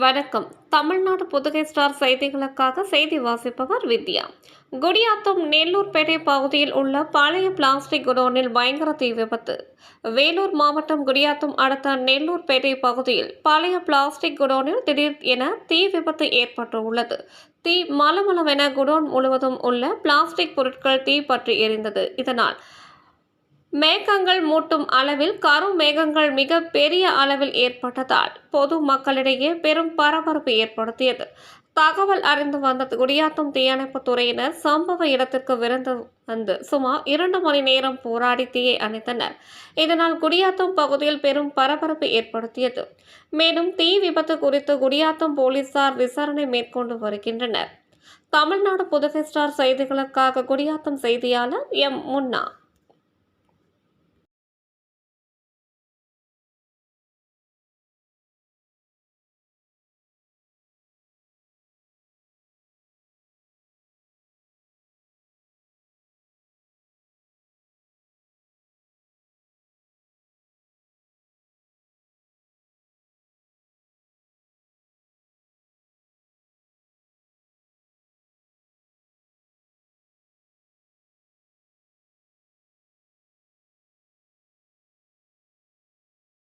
வணக்கம். தமிழ்நாடு புதுகை ஸ்டார் செய்திகளுக்காக செய்தி வாசிப்பவர் வித்யா. குடியாத்தம் நெல்லூர்பேட்டை பகுதியில் உள்ள பழைய பிளாஸ்டிக் குடோனில் பயங்கர தீ விபத்து. வேலூர் மாவட்டம் குடியாத்தம் அடுத்த நெல்லூர்பேட்டை பகுதியில் பழைய பிளாஸ்டிக் குடோனில் திடீர் என தீ விபத்து ஏற்பட்டுள்ளது. தீ மளமளவென குடோன் முழுவதும் உள்ள பிளாஸ்டிக் பொருட்கள் தீ பற்றி எரிந்தது. இதனால் மேகங்கள் மூட்டும் அளவில் கரும் மேகங்கள் மிக பெரிய அளவில் ஏற்பட்டதால் பொது மக்களிடையே பெரும் பரபரப்பு ஏற்படுத்தியது. தகவல் அறிந்து வந்த குடியாத்தம் தீயணைப்பு துறையினர் சம்பவ இடத்திற்கு விரைந்து வந்து சுமார் 2 மணி நேரம் போராடி தீயை அணைத்தனர். இதனால் குடியாத்தம் பகுதியில் பெரும் பரபரப்பு ஏற்படுத்தியது. மேலும் தீ விபத்து குறித்து குடியாத்தம் போலீசார் விசாரணை மேற்கொண்டு வருகின்றனர். தமிழ்நாடு புதுகை ஸ்டார் செய்திகளுக்காக குடியாத்தம் செய்தியாளர் எம். முன்னா.